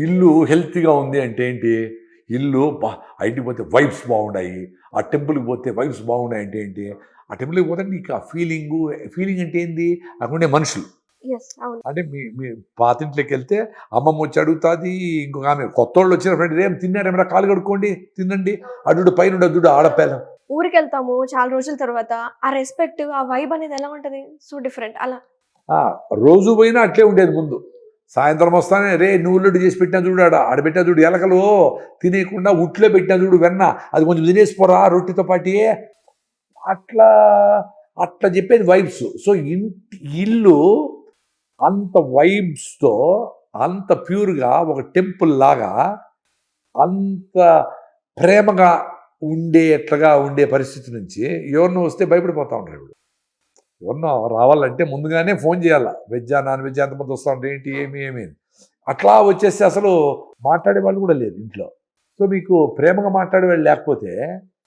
ఇల్లు హెల్తీగా ఉంది అంటే ఏంటి? ఇల్లు ఇంటికి పోతే వైబ్స్ బాగున్నాయి, ఆ టెంపుల్కి పోతే వైబ్స్ బాగున్నాయి అంటే ఏంటి? ఆ టెంపుల్కి పోతే నీకు ఆ ఫీలింగ్ అంటే ఏంది? అక్కడ ఉండే మనుషులు. అంటే మీ మీ పాతింట్లోకి వెళ్తే అమ్మమ్మ వచ్చి అడుగుతుంది, ఇంకొక ఆమె కొత్త వాళ్ళు వచ్చిన ఫ్రెండ్ ఏం తిన్నారేమరా, కాలు కడుక్కోండి, తినండి, అడుడు పైన అడ్డుడు ఆడపేద. ఊరికి వెళ్తాము చాలా రోజుల తర్వాత, ఆ రెస్పెక్ట్, ఆ వైబ్ అనేది ఎలా ఉంటది? సో డిఫరెంట్ అలా. రోజు పోయినా అట్లే ఉండేది ముందు. సాయంత్రం వస్తానే రే నువ్వులడ్డు చేసి పెట్టినా చూడు, ఆడబెట్టినా చూడు, ఎలకలు తినేయకుండా ఉట్లో పెట్టినా చూడు వెన్న, అది కొంచెం తినేసిపోరా రొట్టెతో పాటి. అట్లా అట్లా చెప్పేది వైబ్స్. సో ఇల్లు అంత వైబ్స్తో, అంత ప్యూర్గా ఒక టెంపుల్ లాగా, అంత ప్రేమగా ఉండేట్లుగా ఉండే పరిస్థితి నుంచి ఎవరినో వస్తే భయపడిపోతూ ఉంటారు. ఇప్పుడు ఎవరినో రావాలంటే ముందుగానే ఫోన్ చేయాలా, వెజ్జా నాన్ వెజ్ ఎంతమంది వస్తూ ఉంటారు, ఏంటి ఏమి అట్లా వచ్చేస్తే అసలు మాట్లాడే వాళ్ళు కూడా లేదు ఇంట్లో. సో మీకు ప్రేమగా మాట్లాడే వాళ్ళు లేకపోతే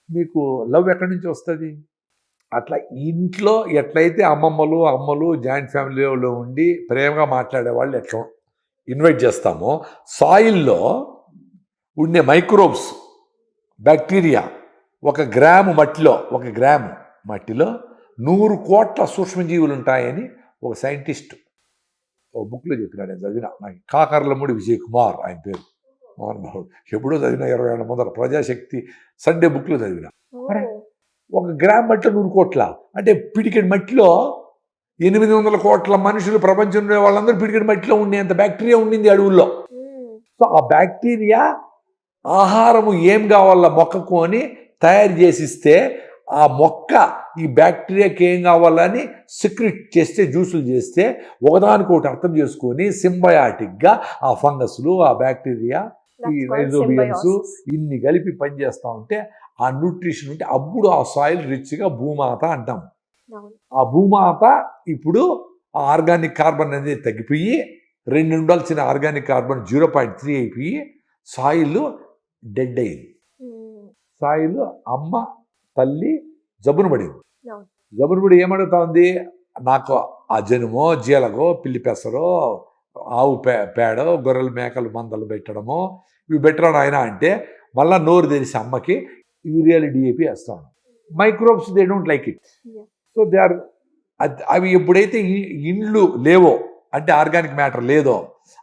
మీకు లవ్ ఎక్కడి నుంచి వస్తుంది? అట్లా ఇంట్లో ఎట్లయితే అమ్మలు జాయింట్ ఫ్యామిలీలో ఉండి ప్రేమగా మాట్లాడే వాళ్ళు ఎట్లా ఇన్వైట్ చేస్తామో, సాయిల్లో ఉండే మైక్రోబ్స్, బ్యాక్టీరియా 1 గ్రాము మట్టిలో 100 కోట్ల సూక్ష్మజీవులు ఉంటాయని ఒక సైంటిస్ట్ ఒక బుక్లో చెప్పినాడు. నేను చదివిన, నాకు కాకర్లమూడి విజయ్ కుమార్ ఆయన పేరు, మోహన్. ఎప్పుడో చదివిన 20 ఏళ్ళ ముందర ప్రజాశక్తి సండే బుక్లో చదివిన. 1 గ్రామ్ మట్టిలో 100 కోట్ల అంటే పిడికెడ్ మట్టిలో 800 కోట్ల మనుషులు, ప్రపంచంలో వాళ్ళందరూ పిడికెడ్ మట్టిలో ఉండేంత బ్యాక్టీరియా ఉండింది అడవుల్లో. సో ఆ బ్యాక్టీరియా ఆహారము ఏం కావాల మొక్కకు అని తయారు చేసిస్తే, ఆ మొక్క ఈ బ్యాక్టీరియాకి ఏం కావాలని సిక్రెట్ చేస్తే, జ్యూసులు చేస్తే, ఒకదానికొకటి అర్థం చేసుకొని సింబయాటిక్గా ఆ ఫంగస్లు, ఆ బ్యాక్టీరియా, ఈ రైజోబియమ్స్ ఇన్ని కలిపి పనిచేస్తూ ఉంటే ఆ న్యూట్రిషన్ ఉంటే అప్పుడు ఆ సాయిల్ రిచ్గా భూమాత అంటాం. ఆ భూమాత ఇప్పుడు ఆ ఆర్గానిక్ కార్బన్ అనేది తగ్గిపోయి 2 ఉండాల్సిన ఆర్గానిక్ కార్బన్ 0.3 అయిపోయి సాయిల్ డెడ్ అయింది. సాయిల్ అమ్మ తల్లి జబ్బును పడింది. జబ్బును పడి ఏమడుగుతా ఉంది, నాకు ఆ జనుమో జీలగో పిల్లి పెసరో ఆవు పేడో గొర్రెలు మేకలు మందలు పెట్టడమో ఇవి పెట్టడం ఆయన అంటే మళ్ళీ నోరు తెరిసి అమ్మకి యూరియాలు డిఏపి వేస్తాను. Microbes they don't like it. So they are అవి ఎప్పుడైతే ఇండ్లు లేవో అంటే ఆర్గానిక్ మ్యాటర్ లేదో,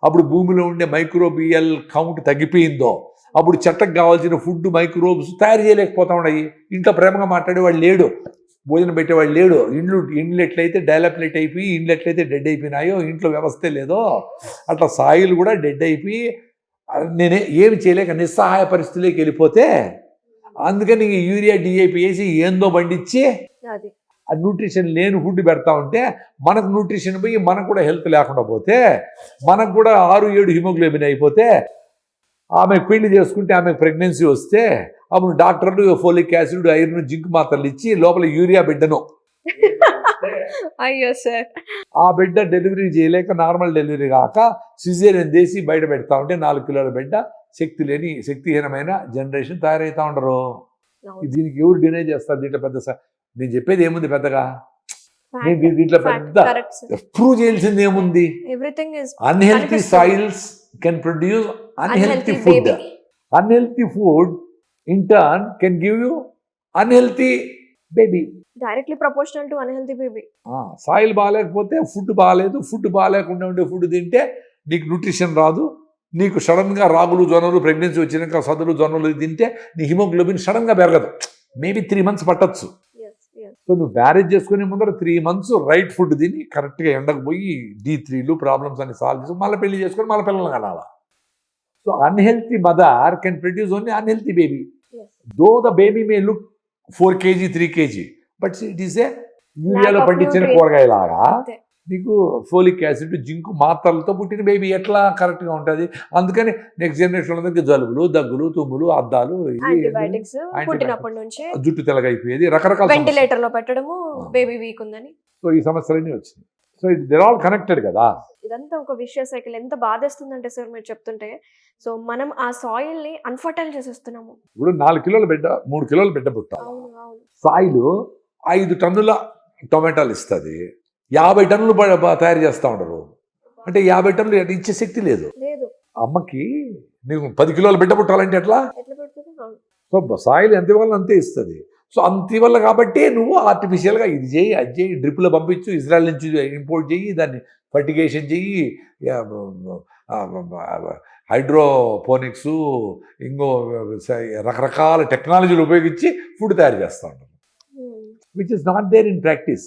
అప్పుడు భూమిలో ఉండే మైక్రోబియల్ కౌంట్ తగ్గిపోయిందో, అప్పుడు చెట్టకు కావాల్సిన ఫుడ్ మైక్రోబ్స్ తయారు చేయలేకపోతా ఉన్నాయి. ఇంట్లో ప్రేమగా మాట్లాడేవాళ్ళు లేడు, భోజనం పెట్టేవాళ్ళు లేడు. ఇండ్లు ఎట్లయితే డెవలప్మెంట్ అయిపోయి ఇండ్లు ఎట్లయితే డెడ్ అయిపోయినాయో, ఇంట్లో వ్యవస్థే లేదో, అట్లా సాయిల్ కూడా డెడ్ అయిపోయి నేనే ఏమి చేయలేక నిస్సహాయ పరిస్థితిలోకి వెళ్ళిపోతే, అందుకని యూరియా డిఏపి వేసి ఏందో పండించి ఆ న్యూట్రిషన్ లేని ఫుడ్ పెడతా ఉంటే మనకు న్యూట్రిషన్ పోయి మనకు కూడా హెల్త్ లేకుండా పోతే, మనకు కూడా 6-7 హిమోగ్లోబిన్ అయిపోతే, ఆమెకు పెళ్లి చేసుకుంటే ఆమెకు ప్రెగ్నెన్సీ వస్తే అప్పుడు డాక్టర్లు ఫోలిక్ యాసిడ్, ఐరన్, జింక్ మాత్రలు ఇచ్చి లోపల యూరియా బిడ్డను అయ్యో సార్, ఆ బిడ్డ డెలివరీ చేయలేక నార్మల్ డెలివరీ కాక సిజేరియన్ చేసి బయట పెడతా ఉంటే 4 కిలోల బిడ్డ శక్తిహీనమైన జనరేషన్ తయారవుతా ఉండరు. దీనికి ఎవరు డినై చేస్తారు? దీంట్లో పెద్ద నేను చెప్పేది ఏముంది పెద్దగా? నేను దీంట్లో పెద్ద ప్రూవ్ చేయాల్సింది ఏముంది? Unhealthy soils can produce unhealthy food. Unhealthy food in turn can give you unhealthy baby. Directly proportional to unhealthy baby. Soil బాగాలేకపోతే ఫుడ్ బాగాలేదు, ఫుడ్ బాగాలేకుండా ఉండే ఫుడ్ తింటే నీకు న్యూట్రిషన్ రాదు. నీకు సడన్గా రాగులు జొన్నలు ప్రెగ్నెన్సీ వచ్చినాక సదులు జొన్నలు తింటే నీ హిమోగ్లోబిన్ సడన్గా పెరగదు. మేబీ 3 months పట్టచ్చు. సో నువ్వు మ్యారేజ్ చేసుకునే ముందర 3 months రైట్ ఫుడ్ తిని కరెక్ట్గా ఎండకు పోయి D3లు ప్రాబ్లమ్స్ అన్ని సాల్వ్ చేసి మళ్ళీ పెళ్లి చేసుకొని మళ్ళీ పిల్లలు కనాలా. So unhealthy mother can produce only unhealthy baby. Though the baby may look 4 kg 3 kg, but it is a యూరియాలో పండించిన కూరగాయలాగా నీకు ఫోలిక్ యాసిడ్, జింక్ మాత్రలతో పుట్టిన బేబీ ఎట్లా కరెక్ట్గా ఉంటుంది? అందుకని నెక్స్ట్ జనరేషన్ అందరికి జలుబులు, దగ్గులు, తుమ్ములు, అద్దాలు, జుట్టు తెల్లగైపోయేది, రకరకాల వెంటిలేటర్లో పెట్టడము, బేబీ వీక్ ఉందని. సో ఈ సమస్యలన్నీ వచ్చినాయి. సో దే ఆల్ కనెక్టెడ్ కదా. ఇదంతా ఒక విషయస్ సైకిల్. ఎంత బాధేస్తుందంటే సార్ మీరు చెప్తుంటే, సో మనం ఆ సాయిల్ ని అన్ఫర్టైల్ చేసేస్తున్నాము. ఇప్పుడు 4 కిలోల బిడ్డ 3 కిలోల బిడ్డ పుట్టాలి. సాయిల్ 5 టన్నుల టొమాటోలు ఇస్తుంది, 50 టన్నులు తయారు చేస్తూ ఉండరు. అంటే 50 టన్నులు ఇచ్చే శక్తి లేదు. అమ్మకి నీకు 10 కిలోల బిడ్డ పుట్టాలంటే ఎట్లా? ఎట్లా పెడుతుంది? అవును. సో సాయిల్ ఎంత ఇవ్వాలో అంతే ఇస్తుంది. సో అంత ఇవ్వాలి కాబట్టి నువ్వు ఆర్టిఫిషియల్గా ఇది చేయి, అది చేయి, డ్రిప్లో పంపించు, ఇజ్రాయెల్ నుంచి ఇంపోర్ట్ చేయి, దాన్ని ఫర్టిగేషన్ చెయ్యి, హైడ్రోపోనిక్స్, ఇంకో రకరకాల టెక్నాలజీలు ఉపయోగించి ఫుడ్ తయారు చేస్తూ ఉంటారు, which is not there in practice.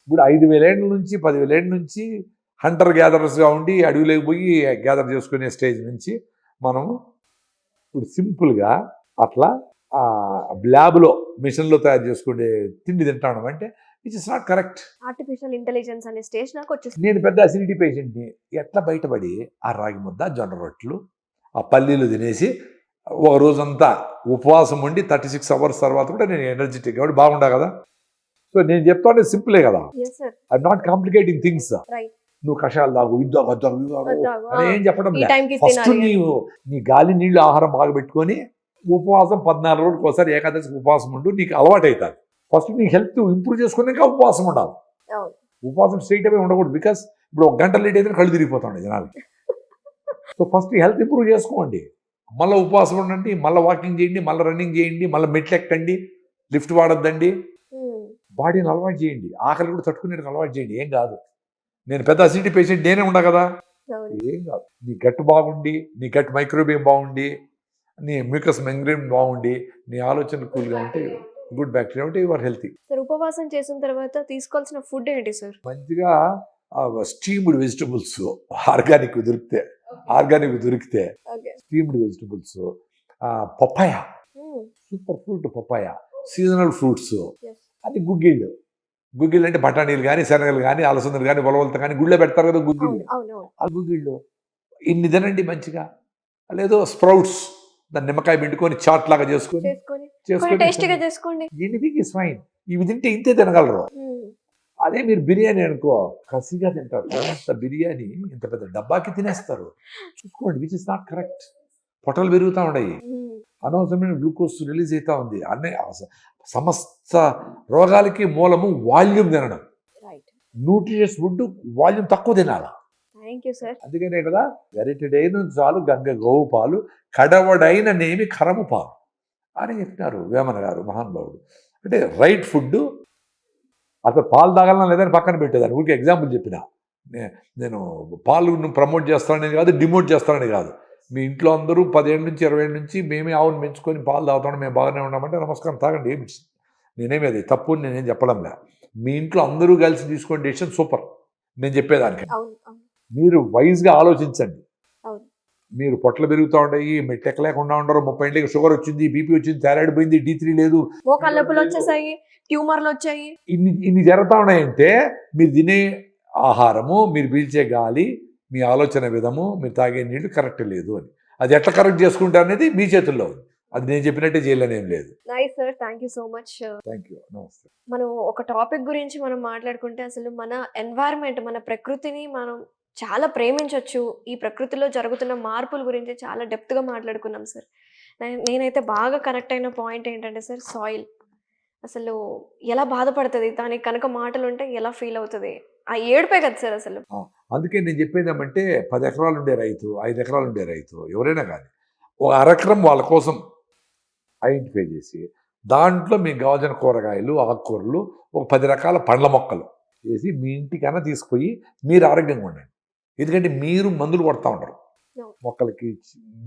ఇప్పుడు 5,000 ఏళ్ళ నుంచి 10,000 ఏళ్ళ నుంచి హంటర్ గ్యాదరర్స్గా ఉండి అడవిలోకి పోయి గ్యాదర్ చేసుకునే స్టేజ్ నుంచి మనము ఇప్పుడు సింపుల్గా అట్లా ల్యాబ్లో మిషన్లో తయారు చేసుకునే తిండి తింటాను అంటే it is not correct. Artificial intelligence అనే స్టేజ్ నాకు వచ్చేసింది. నేను పెద్ద అసిడిటీ పేషెంట్ని, ఎట్లా బయటపడి ఆ రాగి ముద్ద, జొన్న రొట్టెలు, ఆ పల్లీలు తినేసి ఒక రోజంతా ఉపవాసం ఉండి 36 అవర్స్ తర్వాత కూడా నేను ఎనర్జెటిక్ కాబట్టి బాగుండా కదా. సో నేను చెప్తానే సింపులే కదా, yes sir, I not complicating things. Right. నువ్వు కషాయాలు తాగు, ఇది తాగు, అది తాగు, ఇది తాగు అని ఏం చెప్పడం ఈ లేదు. టైంకి ఫస్ట్ తినాలి. నీ గాలి నీళ్ళు ఆహారం బాగా పెట్టుకొని ఉపవాసం 14 రోజులకు ఒకసారి ఏకాదశికి ఉపవాసం ఉండు, నీకు అలవాటు అవుతుంది. ఫస్ట్ నీ హెల్త్ ఇంప్రూవ్ చేసుకున్నాక ఉపవాసం ఉండాలి. అవును. ఉపవాసం స్ట్రైట్ అవే ఉండకూడదు, బికాస్ ఇప్పుడు 1 గంట లేట్ అయితే కళ్ళు తిరిగిపోతాండి జనాలకి. సో ఫస్ట్ హెల్త్ ఇంప్రూవ్ చేసుకోండి, మళ్ళీ ఉపవాసం ఉండండి, మళ్ళీ వాకింగ్ చేయండి, మళ్ళీ రన్నింగ్ చేయండి, మళ్ళీ మెట్లు ఎక్కండి, లిఫ్ట్ వాడొద్దండి, బాడీని అలవాటు చేయండి, ఆకలి కూడా తట్టుకునేట్టుగా అలవాటు చేయండి. ఏం కాదు. నేను పెద్ద అసిడిటీ పేషెంట్ నేనే ఉండా కదా, అవును. ఏం కాదు. నీ గట్ బాగుండి, నీ గట్ మైక్రోబియం బాగుండి, నీ మ్యూకస్ మెంబ్రేన్ బాగుండి, నీ ఆలోచన కూల్గా ఉంటే, గుడ్ బ్యాక్టీరియా ఉంటే యువర్ హెల్తీ. సార్, ఉపవాసం చేసిన తర్వాత తీసుకోవాల్సిన ఫుడ్ ఏంటి సార్? మంచిగా స్టీమ్డ్ వెజిటబుల్స్ ఆర్గానిక్ దొరికితే okay. Steamed vegetables, papaya, super fruit papaya, seasonal fruits, yes. అది గుగ్గిళ్ళు అంటే బఠానీలు కానీ, శనగలు కానీ, అలసందలు కానీ, బొలవలతో కానీ గుళ్ళో పెడతారు కదా గుగ్గిళ్ళు, అవును, అవును. ఆ గుగ్గిళ్ళు ఇన్ని తినండి మంచిగా. లేదు స్ప్రౌట్స్, దాన్ని నిమ్మకాయ పిండుకొని చాట్ లాగా చేసుకొని చేసుకొని టేస్టీగా చేసుకోండి. Anything is fine. ఇవి తింటే ఇంతే తినగలరు. అదే మీరు బిర్యానీ అనుకో, కసిగా తింటారు. అంత బిర్యానీ ఇంత పెద్ద డబ్బాకి తినేస్తారు. చూసుకోండి, విచ్ ఇస్ నాట్ కరెక్ట్. పొట్టలు పెరుగుతూ ఉన్నాయి, అనవసరమైన గ్లూకోజ్ రిలీజ్ అవుతా ఉంది. అన్నీ సమస్త రోగాలకి మూలము వాల్యూమ్ తినడం. రైట్. న్యూట్రిషియస్ ఫుడ్ వాల్యూమ్ తక్కువ తినాలి. Thank you sir. అందుకనే కదా గరిటెడైన చాలు గంగ గోవు పాలు, కడవడైన నేమి కరము పాలు అని చెప్పినారు వేమన గారు, మహానుభావుడు. అంటే రైట్ ఫుడ్. అసలు పాలు తాగాలన్నా లేదని పక్కన పెట్టేదాన్ని, ఊరికి ఎగ్జాంపుల్ చెప్పిన. నేను పాలు ప్రమోట్ చేస్తానని కాదు, డిమోట్ చేస్తానని కాదు. మీ ఇంట్లో అందరూ 10 ఏళ్ళ నుంచి 20 ఏళ్ళ నుంచి మేమే ఆవును పెంచుకొని పాలు తాగుతాం, మేము బాగానే ఉన్నామంటే నమస్కారం, తాగండి, ఏమి నేనేమి అది తప్పు నేనేం చెప్పడంలే. మీ ఇంట్లో అందరూ కలిసి తీసుకోండి డెసిషన్ సూపర్, నేను చెప్పేదానికి. మీరు వైజ్గా ఆలోచించండి. మీరు పొట్టలు పెరుగుతూ ఉంటాయి, మెట్టెక్కలేకుండా ఉండరు, 30 ఏళ్ళకి షుగర్ వచ్చింది, బీపీ వచ్చింది, థైరాయిడ్ పోయింది, D3 లేదు, మోకాళ్ళ నొప్పులు వచ్చేసాయి, ట్యూమర్లు వచ్చాయి, ఇన్ని జరుగుతూ ఉన్నాయంటే మీరు తినే ఆహారము, మీరు పీల్చే గాలి, మీ ఆలోచన విధము, మీరు తాగే నీళ్లు కరెక్ట్ లేదు అని. అది ఎట్లా కరెక్ట్ చేసుకుంటారు అనేది మీ చేతుల్లో ఉంది. అది నేను చెప్పినట్టే చేయాలని ఏం లేదు. Nice sir, thank you so much. Thank you, నమస్తే. మనం ఒక టాపిక్ గురించి మనం మాట్లాడుకుంటే అసలు మన ఎన్వైరన్మెంట్, మన ప్రకృతిని మనం చాలా ప్రేమించవచ్చు. ఈ ప్రకృతిలో జరుగుతున్న మార్పుల గురించి చాలా డెప్త్గా మాట్లాడుకున్నాం సార్. నేనైతే బాగా కనెక్ట్ అయిన పాయింట్ ఏంటంటే సార్, సాయిల్ అసలు ఎలా బాధపడుతుంది, దానికి కనుక మాటలు ఉంటే ఎలా ఫీల్ అవుతుంది, ఆ ఏడుపే కదా సార్ అసలు. అందుకే నేను చెప్పేది ఏమంటే 10 ఎకరాలు ఉండే రైతు, 5 ఎకరాలు ఉండే రైతు ఎవరైనా కానీ ఒక అరెకరం వాళ్ళ కోసం ఐడెంటిఫై చేసి దాంట్లో మీకు కావాల్సిన కూరగాయలు, ఆకుకూరలు, ఒక 10 రకాల పండ్ల మొక్కలు వేసి మీ ఇంటికైనా తీసుకుపోయి మీరు ఆరోగ్యంగా ఉండండి. ఎందుకంటే మీరు మందులు కొడతా ఉంటారు మొక్కలకి,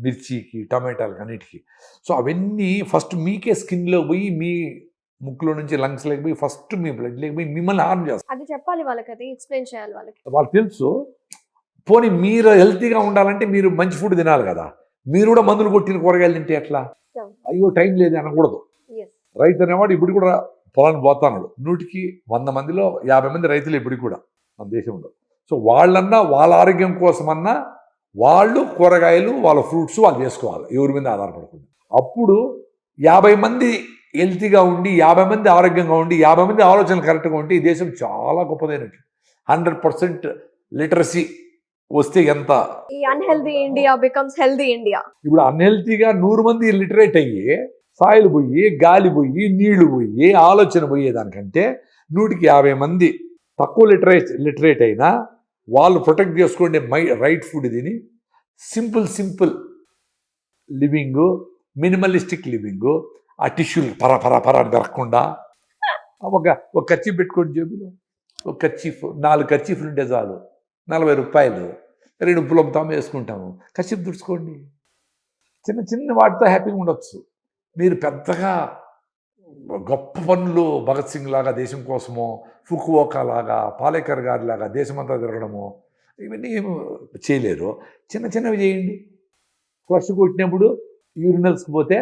మిర్చికి, టమాటాలకి, అన్నిటికీ. సో అవన్నీ ఫస్ట్ మీకే స్కిన్లో పోయి, మీ ముక్కులో నుంచి లంగ్స్ లేకపోయి, ఫస్ట్ మీ బ్లడ్ లేకపోయి మిమ్మల్ని హార్మ్ చేస్తారు. అది చెప్పాలి వాళ్ళకి, అది ఎక్స్ప్లెయిన్ చేయాలి వాళ్ళకి. వాళ్ళకి తెలుసు. పోనీ మీరు హెల్తీగా ఉండాలంటే మీరు మంచి ఫుడ్ తినాలి కదా. మీరు కూడా మందులు కొట్టిన కూరగాయలు తింటే ఎట్లా? అయ్యో టైం లేదు అనకూడదు. రైతు అనేవాడు ఇప్పుడు కూడా పొలానికి పోతాడు. 100కి 100 మందిలో 50 మంది రైతులు ఇప్పుడు కూడా మన దేశంలో. సో వాళ్ళన్నా వాళ్ళ ఆరోగ్యం కోసమన్నా వాళ్ళు కూరగాయలు, వాళ్ళ ఫ్రూట్స్ వాళ్ళు చేసుకోవాలి, ఎవరి మీద ఆధారపడకుండా. అప్పుడు 50 మంది హెల్తీగా ఉండి, 50 మంది ఆరోగ్యంగా ఉండి, 50 మంది ఆలోచనలు కరెక్ట్గా ఉంటే ఈ దేశం చాలా గొప్పదైనట్టు. 100% లిటరసీ వస్తే ఎంత. ఈ unhealthy India becomes healthy India. ఇప్పుడు అన్హెల్తీగా 100 మంది లిటరేట్ అయ్యి, సాయిల్ పోయి, గాలి పోయి, నీళ్లు పోయి, ఆలోచన పోయేదానికంటే 100కి 50 మంది తక్కువ లిటరేట్ అయినా వాళ్ళు ప్రొటెక్ట్ చేసుకోండి రైట్ ఫుడ్ తిని సింపుల్ లివింగు, మినిమలిస్టిక్ లివింగు, ఆ టిష్యూలు పర అని పెరగకుండా ఒక కర్చీఫ్ పెట్టుకోండి జేబులో. ఒక కర్చీఫ్ 4 కర్చీఫ్లు ఉంటే చాలు, 40 రూపాయలు, 2 పులంతాం వేసుకుంటాము. కర్చీఫ్ తుడుచుకోండి. చిన్న వాటితో హ్యాపీగా ఉండొచ్చు. మీరు పెద్దగా గొప్ప పనులు భగత్ సింగ్ లాగా దేశం కోసమో, ఫుకువోకా లాగా, పాలేకర్ గారి లాగా దేశమంతా తిరగడమో ఇవన్నీ ఏమి చేయలేరు. చిన్నవి చేయండి. ఫ్లష్ కొట్టినప్పుడు యూరినల్స్కి పోతే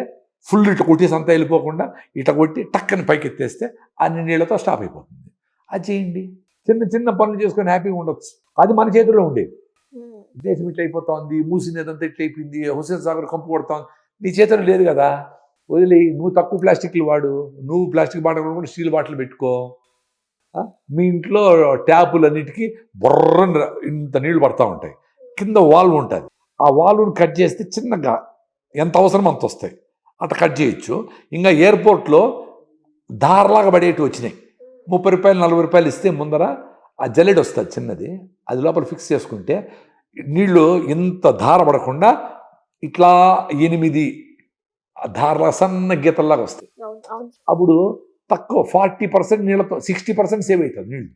ఫుల్ ఇట్లా కొట్టేసి అంతా వెళ్ళిపోకుండా ఇట్లా కొట్టి టక్కని పైకి ఎత్తేస్తే అన్ని నీళ్ళతో స్టాప్ అయిపోతుంది. అది చేయండి. చిన్న పనులు చేసుకొని హ్యాపీగా ఉండొచ్చు. అది మన చేతిలో ఉండేది. దేశం ఇట్లా అయిపోతుంది, మూసినదంతా ఇట్లా అయిపోయింది, హుస్సేన్ సాగర్ కంపు కొడతాం, నీ చేతిలో లేదు కదా. వదిలి, నువ్వు తక్కువ ప్లాస్టిక్లు వాడు, నువ్వు ప్లాస్టిక్ బాటిల్ కూడా స్టీల్ బాటిల్ పెట్టుకో. మీ ఇంట్లో ట్యాపులన్నిటికీ బొర్రని ఇంత నీళ్లు పడతా ఉంటాయి. కింద వాల్వ్ ఉంటుంది. ఆ వాల్వ్ని కట్ చేస్తే చిన్నగా ఎంత అవసరం అంత వస్తాయి. అట్లా కట్ చేయొచ్చు. ఇంకా ఎయిర్పోర్ట్లో దారలాగా పడేటివి వచ్చినాయి. 30 రూపాయలు 40 రూపాయలు ఇస్తే ముందర ఆ జల్లెడ వస్తుంది చిన్నది, అది లోపల ఫిక్స్ చేసుకుంటే నీళ్ళు ఇంత ధార పడకుండా ఇట్లా 8 ధారలా సన్న గీతల్లాగా వస్తాయి. అప్పుడు తక్కువ 40% నీళ్ళతో 60% సేవ్ అవుతుంది నీళ్ళు.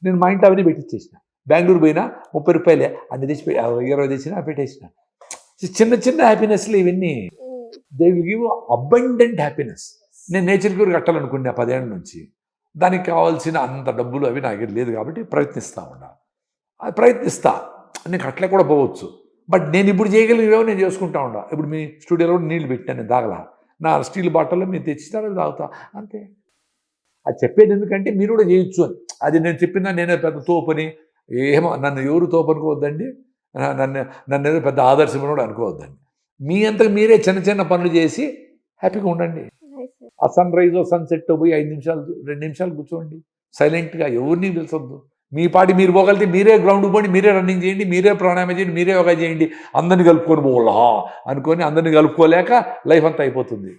నేను మా ఇంట్లో అవన్నీ పెట్టించేసిన. బెంగళూరు పోయినా 30 రూపాయలే అన్ని తెచ్చి 20 తెచ్చినా పెట్టేసిన. చిన్న హ్యాపీనెస్లు ఇవన్నీ. They will give abundant happiness. నేను నేచర్ క్యూర్ కట్టాలనుకున్నా 10 ఏళ్ళ నుంచి. దానికి కావాల్సిన అంత డబ్బులు అవి నాకు లేదు కాబట్టి ప్రయత్నిస్తూ ఉన్నా. అది ప్రయత్నిస్తా, నీకు అట్లా కూడా పోవచ్చు. బట్ నేను ఇప్పుడు చేయగలిగినవో నేను చేసుకుంటా ఉన్నా. ఇప్పుడు మీ స్టూడియోలో కూడా నీళ్ళు పెట్టాను, నేను తాగలా. నా స్టీల్ బాటిల్లో మీరు తెచ్చిస్తారో తాగుతా అంతే. అది చెప్పేది ఎందుకంటే మీరు కూడా చేయొచ్చు అని. అది నేను చెప్పినా నేనే పెద్ద తోపని ఏమో, నన్ను ఎవరు తోపు అనుకోవద్దండి, నన్ను ఏదో పెద్ద ఆదర్శం కూడా అనుకోవద్దండి. మీ అంతకు మీరే చిన్న పనులు చేసి హ్యాపీగా ఉండండి. ఆ సన్ రైజ్ సన్సెట్ పోయి 5 నిమిషాలు 2 నిమిషాలు కూర్చోండి సైలెంట్గా, ఎవరిని పిలిచొద్దు. మీ పాటి మీరు పోగలితే మీరే గ్రౌండ్కి పోండి, మీరే రన్నింగ్ చేయండి, మీరే ప్రాణాయామం చేయండి, మీరే యోగా చేయండి. అందరిని కలుపుకొని పోలా అనుకొని అందరిని కలుపుకోలేక లైఫ్ అంతా అయిపోతుంది.